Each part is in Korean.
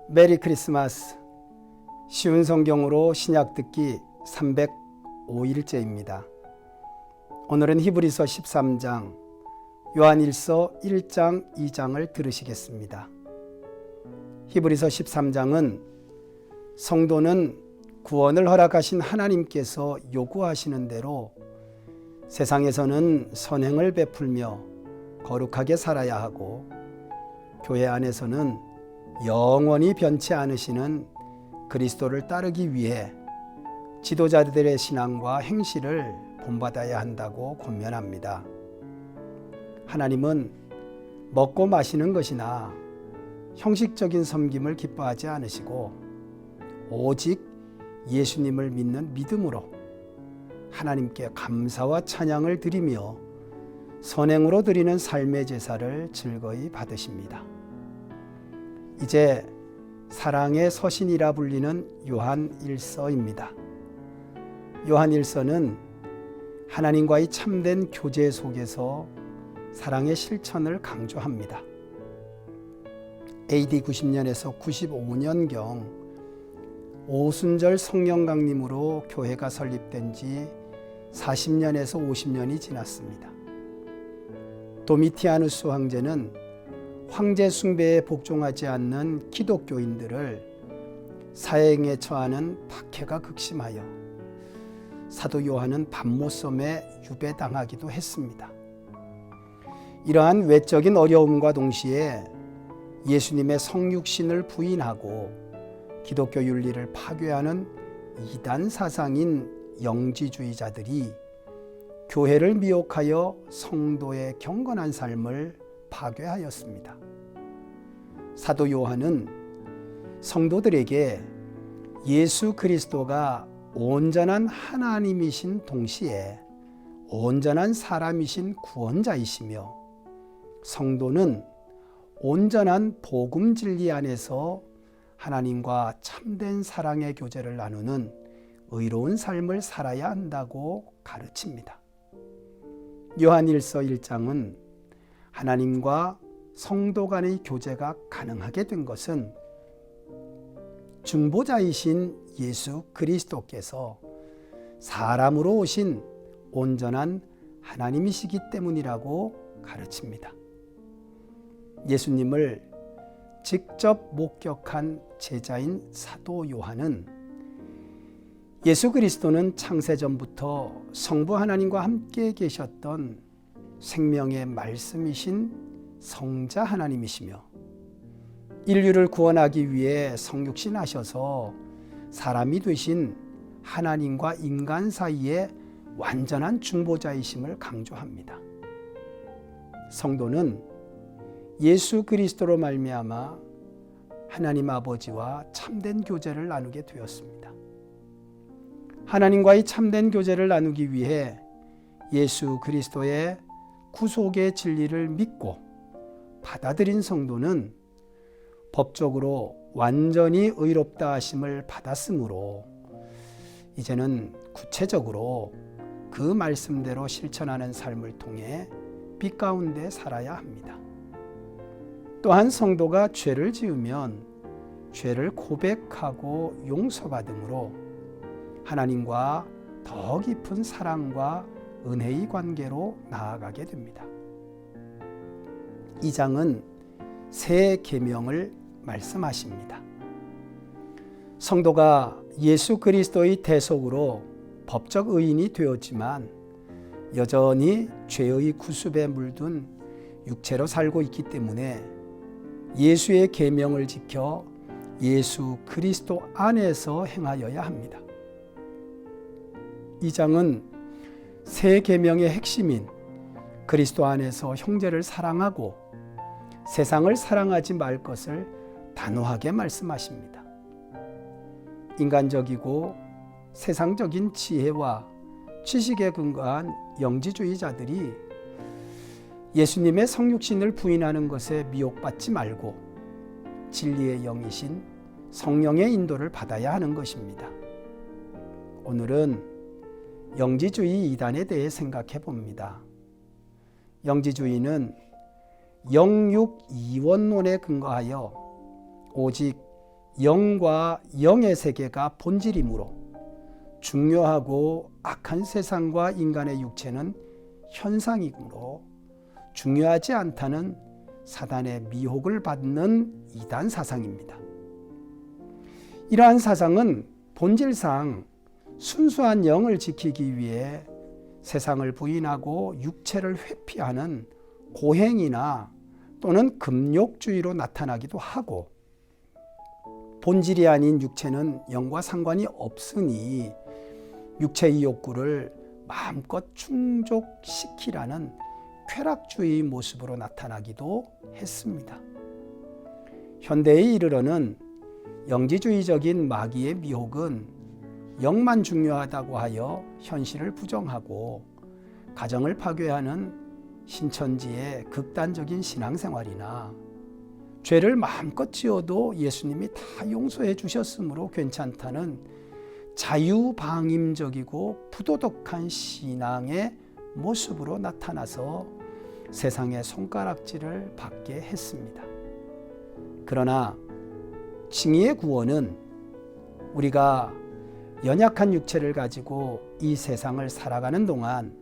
메리 크리스마스. 쉬운 성경으로 신약 듣기 305일째입니다. 오늘은 히브리서 13장, 요한일서 1장, 2장을 들으시겠습니다. 히브리서 13장은 성도는 구원을 허락하신 하나님께서 요구하시는 대로 세상에서는 선행을 베풀며 거룩하게 살아야 하고, 교회 안에서는 영원히 변치 않으시는 그리스도를 따르기 위해 지도자들의 신앙과 행실을 본받아야 한다고 권면합니다. 하나님은 먹고 마시는 것이나 형식적인 섬김을 기뻐하지 않으시고, 오직 예수님을 믿는 믿음으로 하나님께 감사와 찬양을 드리며 선행으로 드리는 삶의 제사를 즐거이 받으십니다. 이제 사랑의 서신이라 불리는 요한일서입니다. 요한일서는 하나님과의 참된 교제 속에서 사랑의 실천을 강조합니다. AD 90년에서 95년경 오순절 성령 강림으로 교회가 설립된 지 40년에서 50년이 지났습니다. 도미티아누스 황제는 황제 숭배에 복종하지 않는 기독교인들을 사형에 처하는 박해가 극심하여 사도 요한은 밤모섬에 유배당하기도 했습니다. 이러한 외적인 어려움과 동시에 예수님의 성육신을 부인하고 기독교 윤리를 파괴하는 이단 사상인 영지주의자들이 교회를 미혹하여 성도의 경건한 삶을 파괴하였습니다. 사도 요한은 성도들에게 예수 그리스도가 온전한 하나님이신 동시에 온전한 사람이신 구원자이시며, 성도는 온전한 복음 진리 안에서 하나님과 참된 사랑의 교제를 나누는 의로운 삶을 살아야 한다고 가르칩니다. 요한일서 1장은 하나님과 성도 간의 교제가 가능하게 된 것은 중보자이신 예수 그리스도께서 사람으로 오신 온전한 하나님이시기 때문이라고 가르칩니다. 예수님을 직접 목격한 제자인 사도 요한은 예수 그리스도는 창세전부터 성부 하나님과 함께 계셨던 생명의 말씀이신 성자 하나님이시며, 인류를 구원하기 위해 성육신하셔서 사람이 되신 하나님과 인간 사이의 완전한 중보자이심을 강조합니다. 성도는 예수 그리스도로 말미암아 하나님 아버지와 참된 교제를 나누게 되었습니다. 하나님과의 참된 교제를 나누기 위해 예수 그리스도의 구속의 진리를 믿고 받아들인 성도는 법적으로 완전히 의롭다 하심을 받았으므로 이제는 구체적으로 그 말씀대로 실천하는 삶을 통해 빛 가운데 살아야 합니다. 또한 성도가 죄를 지으면 죄를 고백하고 용서받음으로 하나님과 더 깊은 사랑과 은혜의 관계로 나아가게 됩니다. 이 장은 새 계명을 말씀하십니다. 성도가 예수 그리스도의 대속으로 법적 의인이 되었지만 여전히 죄의 구습에 물든 육체로 살고 있기 때문에 예수의 계명을 지켜 예수 그리스도 안에서 행하여야 합니다. 이 장은 새 계명의 핵심인 그리스도 안에서 형제를 사랑하고 세상을 사랑하지 말 것을 단호하게 말씀하십니다. 인간적이고 세상적인 지혜와 지식에 근거한 영지주의자들이 예수님의 성육신을 부인하는 것에 미혹받지 말고 진리의 영이신 성령의 인도를 받아야 하는 것입니다. 오늘은 영지주의 이단에 대해 생각해 봅니다. 영지주의는 영육 이원론에 근거하여 오직 영과 영의 세계가 본질이므로 중요하고 악한 세상과 인간의 육체는 현상이므로 중요하지 않다는 사단의 미혹을 받는 이단 사상입니다. 이러한 사상은 본질상 순수한 영을 지키기 위해 세상을 부인하고 육체를 회피하는 고행이나 또는 금욕주의로 나타나기도 하고, 본질이 아닌 육체는 영과 상관이 없으니 육체의 욕구를 마음껏 충족시키라는 쾌락주의 모습으로 나타나기도 했습니다. 현대에 이르러는 영지주의적인 마귀의 미혹은 영만 중요하다고 하여 현실을 부정하고 가정을 파괴하는 신천지의 극단적인 신앙생활이나 죄를 마음껏 지어도 예수님이 다 용서해 주셨으므로 괜찮다는 자유방임적이고 부도덕한 신앙의 모습으로 나타나서 세상의 손가락질을 받게 했습니다. 그러나 칭의의 구원은 우리가 연약한 육체를 가지고 이 세상을 살아가는 동안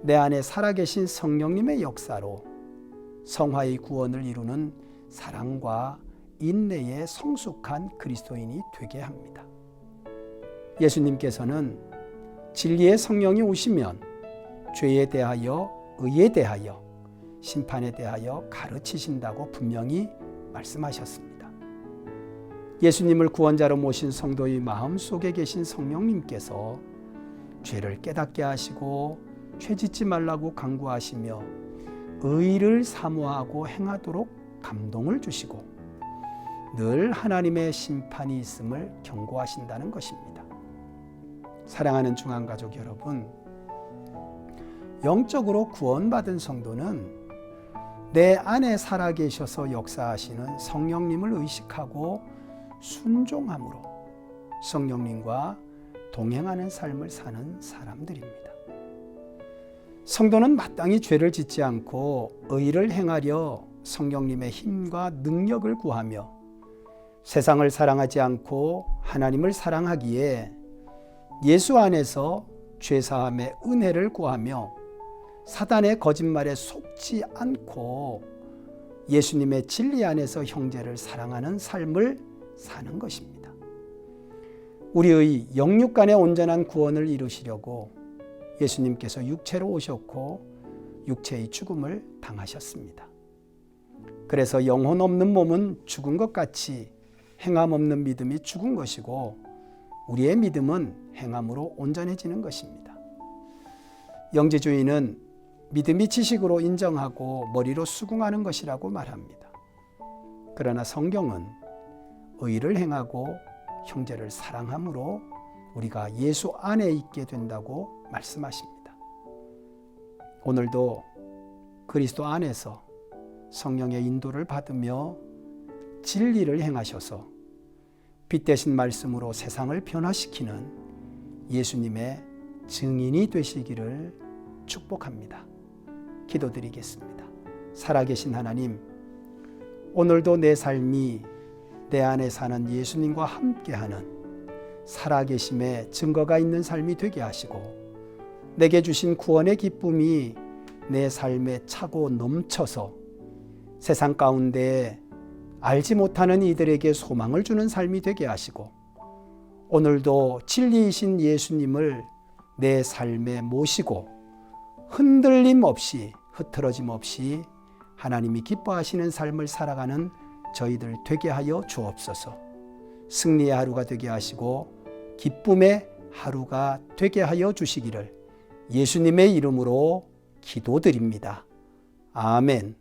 내 안에 살아계신 성령님의 역사로 성화의 구원을 이루는 사랑과 인내의 성숙한 그리스도인이 되게 합니다. 예수님께서는 진리의 성령이 오시면 죄에 대하여, 의에 대하여, 심판에 대하여 가르치신다고 분명히 말씀하셨습니다. 예수님을 구원자로 모신 성도의 마음속에 계신 성령님께서 죄를 깨닫게 하시고 죄짓지 말라고 강구하시며 의를 사모하고 행하도록 감동을 주시고 늘 하나님의 심판이 있음을 경고하신다는 것입니다. 사랑하는 중앙가족 여러분, 영적으로 구원받은 성도는 내 안에 살아계셔서 역사하시는 성령님을 의식하고 순종함으로 성령님과 동행하는 삶을 사는 사람들입니다. 성도는 마땅히 죄를 짓지 않고 의를 행하려 성령님의 힘과 능력을 구하며 세상을 사랑하지 않고 하나님을 사랑하기에 예수 안에서 죄사함의 은혜를 구하며 사단의 거짓말에 속지 않고 예수님의 진리 안에서 형제를 사랑하는 삶을 사는 것입니다. 우리의 영육 간의 온전한 구원을 이루시려고 예수님께서 육체로 오셨고 육체의 죽음을 당하셨습니다. 그래서 영혼 없는 몸은 죽은 것 같이 행함 없는 믿음이 죽은 것이고 우리의 믿음은 행함으로 온전해지는 것입니다. 영지주의는 믿음이 지식으로 인정하고 머리로 수긍하는 것이라고 말합니다. 그러나 성경은 의를 행하고 형제를 사랑함으로 우리가 예수 안에 있게 된다고 말씀하십니다. 오늘도 그리스도 안에서 성령의 인도를 받으며 진리를 행하셔서 빛 대신 말씀으로 세상을 변화시키는 예수님의 증인이 되시기를 축복합니다. 기도드리겠습니다. 살아계신 하나님, 오늘도 내 삶이 내 안에 사는 예수님과 함께하는 살아계심의 증거가 있는 삶이 되게 하시고 내게 주신 구원의 기쁨이 내 삶에 차고 넘쳐서 세상 가운데 알지 못하는 이들에게 소망을 주는 삶이 되게 하시고 오늘도 진리이신 예수님을 내 삶에 모시고 흔들림 없이 흐트러짐 없이 하나님이 기뻐하시는 삶을 살아가는 저희들 되게 하여 주옵소서. 승리의 하루가 되게 하시고 기쁨의 하루가 되게 하여 주시기를 예수님의 이름으로 기도드립니다. 아멘.